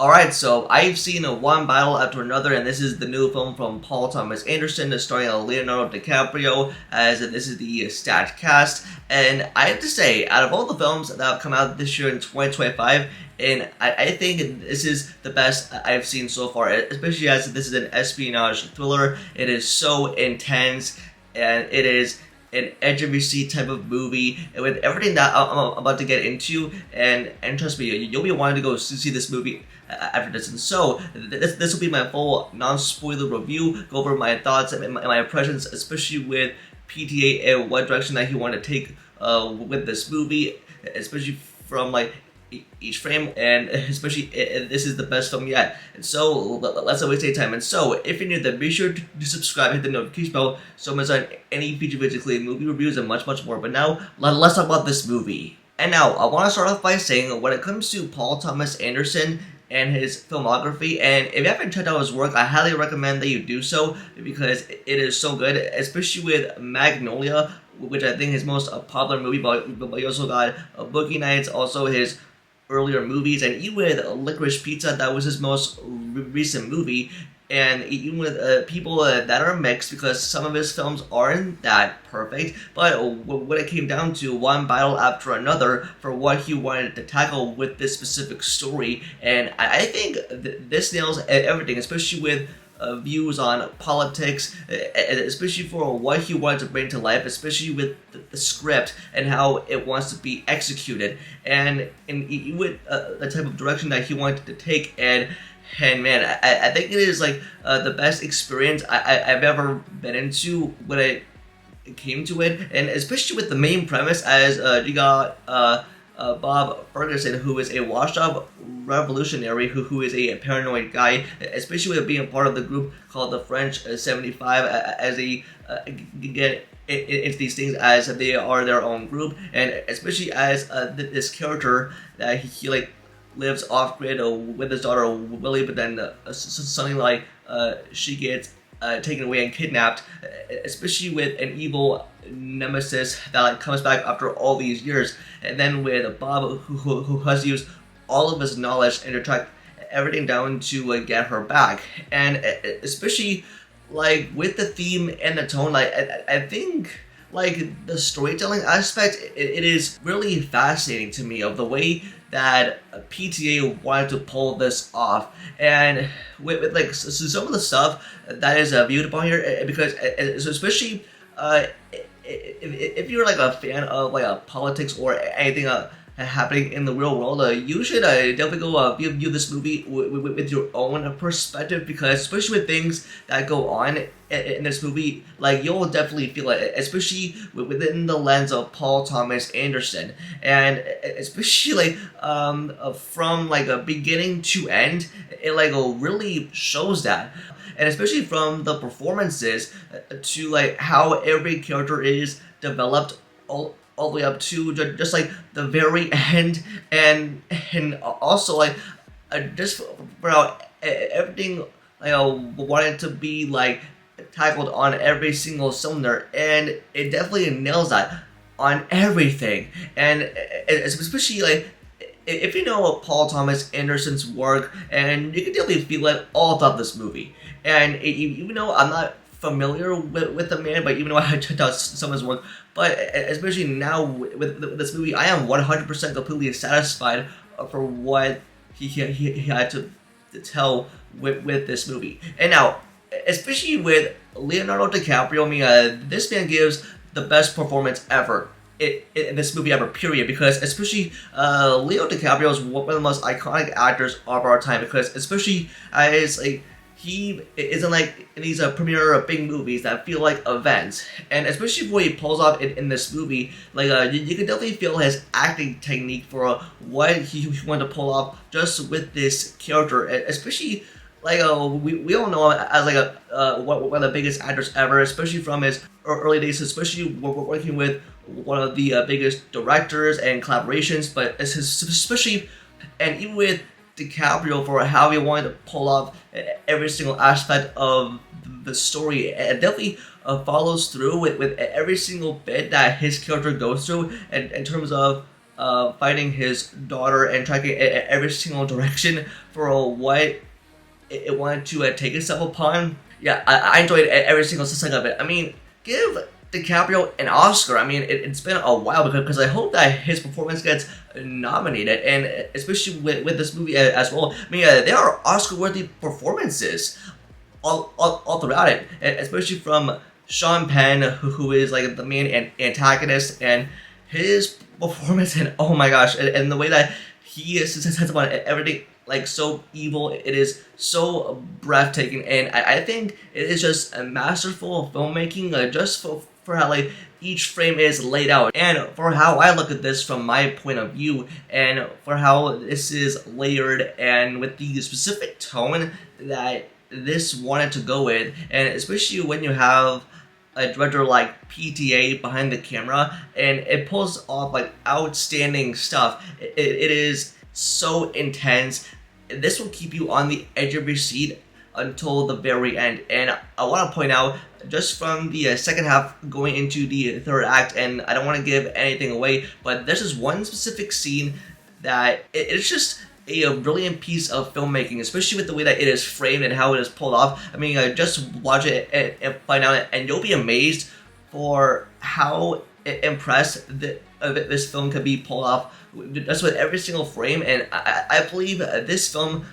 Alright, so I've seen one battle after another, and this is the new film from Paul Thomas Anderson, starring Leonardo DiCaprio, as this is the stat cast. And I have to say, out of all the films that have come out this year in 2025, and I think this is the best I've seen so far, especially as this is an espionage thriller. It is so intense, and it is an edge of your seat type of movie with everything that I'm about to get into, and trust me, you'll be wanting to go see this movie after this. And so this will be my full non-spoiler review, go over my thoughts and my impressions, especially with PTA and what direction that he wanted to take with this movie, especially from like each frame, and especially this is the best film yet. And so let's not waste any time. And so if you're new, then be sure to subscribe, hit the notification bell so much on any future videos, including movie reviews and much more. But now let's talk about this movie. And now I want to start off by saying, when it comes to Paul Thomas Anderson and his filmography, and if you haven't checked out his work, I highly recommend that you do so, because it is so good, especially with Magnolia, which I think is his most popular movie. But you also got Boogie Nights, also his earlier movies, and even with Licorice Pizza, that was his most recent movie. And even with people that are mixed, because some of his films aren't that perfect, but when it came down to one battle after another for what he wanted to tackle with this specific story, and I think this nails everything, especially with views on politics, especially for what he wanted to bring to life, especially with the script and how it wants to be executed, and with the type of direction that he wanted to take. And man, I think it is like the best experience I've ever been into when it came to it, and especially with the main premise, as you got Bob Ferguson, who is a washed-up revolutionary who is a paranoid guy, especially with being part of the group called the French 75, as they get into these things as they are their own group, and especially as this character that he like lives off grid with his daughter Willie, but then something like she gets taken away and kidnapped, especially with an evil nemesis that like comes back after all these years, and then with Bob who has used all of his knowledge and to track everything down to get her back. And especially like with the theme and the tone, like I think like the storytelling aspect, it is really fascinating to me of the way that PTA wanted to pull this off. And with like some of the stuff that is viewed upon here, because especially if you're like a fan of like politics or anything happening in the real world, you should definitely go view this movie with your own perspective, because especially with things that go on in this movie, like you'll definitely feel it, especially within the lens of Paul Thomas Anderson, and especially like from like a beginning to end, it like really shows that. And especially from the performances to like how every character is developed all the way up to just like the very end, and also like just for how everything like wanted to be like tackled on every single cylinder, and it definitely nails that on everything. And especially like if you know Paul Thomas Anderson's work, and you can definitely feel it all throughout this movie. And even though I'm not familiar with the man, but even though I checked out some of his work, but especially now with this movie, I am 100% completely satisfied for what he had to tell with this movie. And now, especially with Leonardo DiCaprio, I mean, this man gives the best performance ever in this movie ever, period. Because especially Leo DiCaprio is one of the most iconic actors of our time, because especially as like he isn't like in these premiere big movies that feel like events, and especially what he pulls off in this movie, like you can definitely feel his acting technique for what he wanted to pull off just with this character, especially like we all know him as like one of the biggest actors ever, especially from his early days, especially working with one of the biggest directors and collaborations, but especially and even with DiCaprio for how he wanted to pull off every single aspect of the story. It definitely follows through with every single bit that his character goes through in terms of fighting his daughter and tracking every single direction for what it wanted to take itself upon. Yeah, I enjoyed every single second of it. I mean, give DiCaprio an Oscar. I mean, it's been a while because I hope that his performance gets nominated, and especially with this movie as well. I mean, there are Oscar-worthy performances all throughout it, especially from Sean Penn, who is like the main antagonist, and his performance, and oh my gosh, and the way that he says about everything, like so evil, it is so breathtaking, and I think it is just a masterful filmmaking, just for how like each frame is laid out, and for how I look at this from my point of view, and for how this is layered, and with the specific tone that this wanted to go with, and especially when you have a director like PTA behind the camera, and it pulls off like outstanding stuff. It is so intense. This will keep you on the edge of your seat until the very end. And I want to point out, just from the second half going into the third act, and I don't want to give anything away, but there's this one specific scene that it's just a brilliant piece of filmmaking, especially with the way that it is framed and how it is pulled off. I mean, just watch it and find out, and you'll be amazed for how impressed this film could be pulled off just with every single frame. And I believe this film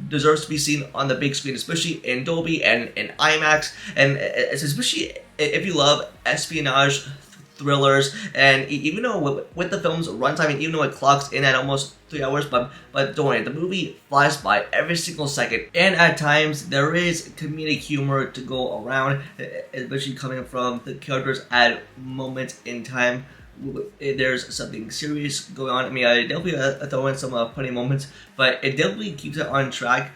deserves to be seen on the big screen, especially in Dolby and in IMAX, and especially if you love espionage thrillers. And even though with the film's runtime, and even though it clocks in at almost 3 hours, but don't worry, the movie flies by every single second, and at times there is comedic humor to go around, especially coming from the characters at moments in time. There's something serious going on. I mean, I definitely throw in some funny moments, but it definitely keeps it on track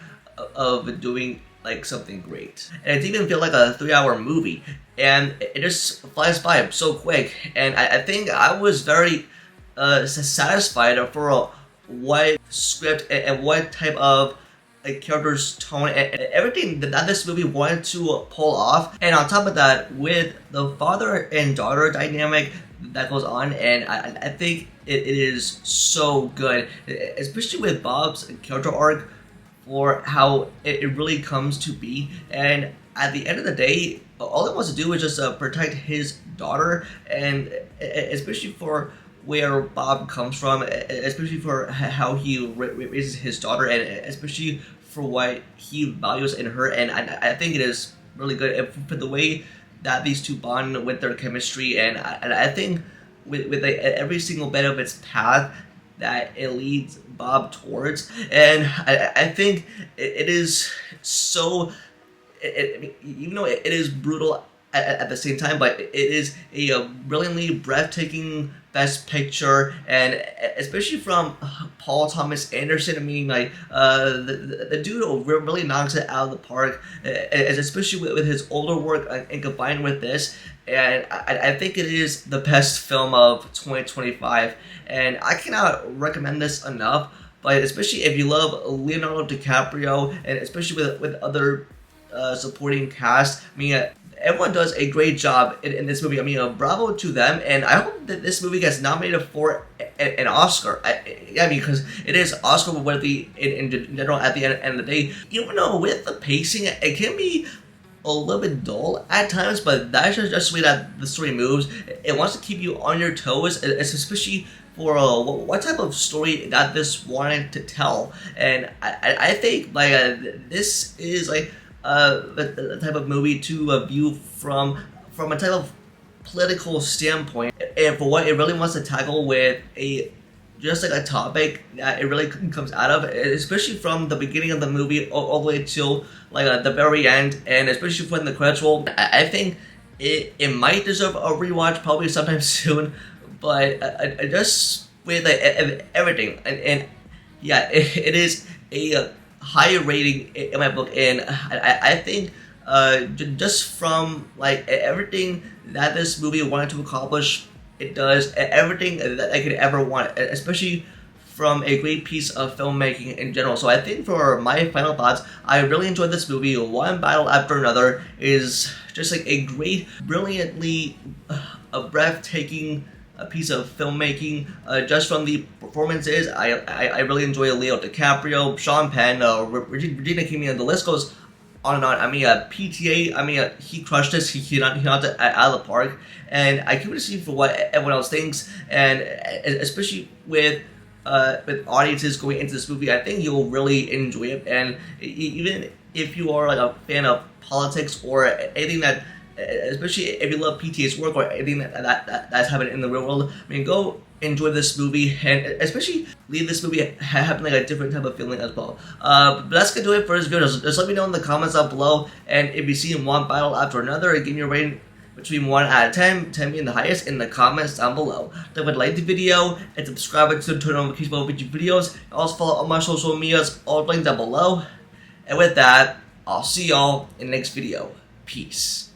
of doing like something great. And it didn't even feel like a 3-hour movie, and it just flies by so quick. And I think I was very satisfied for what script and what type of like character's tone and everything that this movie wanted to pull off. And on top of that, with the father and daughter dynamic that goes on, and I think it is so good, especially with Bob's character arc for how it really comes to be. And at the end of the day, all he wants to do is just protect his daughter, and especially for where Bob comes from, especially for how he raises his daughter, and especially for what he values in her. And I think it is really good for the way that these two bond with their chemistry, and I think with like every single bit of its path that it leads Bob towards. And I think it is so, even though it is brutal at the same time, but it is a brilliantly breathtaking Best Picture, and especially from Paul Thomas Anderson. I mean, like the dude really knocks it out of the park, especially with his older work and combined with this. And I think it is the best film of 2025, and I cannot recommend this enough. But especially if you love Leonardo DiCaprio, and especially with other supporting cast, I mean, everyone does a great job in this movie. I mean, bravo to them, and I hope that this movie gets nominated for an Oscar. I mean, because it is Oscar worthy in general at the end of the day. Even though with the pacing, it can be a little bit dull at times, but that's just the way that the story moves. It wants to keep you on your toes, especially for what type of story that this wanted to tell. And I think like this is like the type of movie to view from a type of political standpoint, and for what it really wants to tackle with just like a topic that it really comes out of, especially from the beginning of the movie all the way till like the very end, and especially when the credits roll. I think it might deserve a rewatch probably sometime soon, but just with everything, and yeah, it is a high rating in my book, and I think just from like everything that this movie wanted to accomplish, it does everything that I could ever want, especially from a great piece of filmmaking in general. So I think for my final thoughts, I really enjoyed this movie. One battle after another is just like a great, brilliantly a breathtaking piece of filmmaking. Just from the performances, I really enjoy Leo DiCaprio, Sean Penn, Regina King, and the list goes on and on. I mean, PTA, I mean, he crushed this. He knocked it out of the park. And I can't wait to see for what everyone else thinks. And especially with audiences going into this movie, I think you'll really enjoy it. And even if you are like a fan of politics or anything that, especially if you love PTA's work or anything that's happening in the real world, I mean, go enjoy this movie and especially leave this movie having like a different type of feeling as well. But that's gonna do it for this video. Just let me know in the comments down below, and if you've seen one battle after another, give me a rating between 1 out of 10, 10 being the highest, in the comments down below. Don't forget to like the video and subscribe to turn on notifications for future videos. Also follow all my social medias, all links down below. And with that, I'll see y'all in the next video. Peace.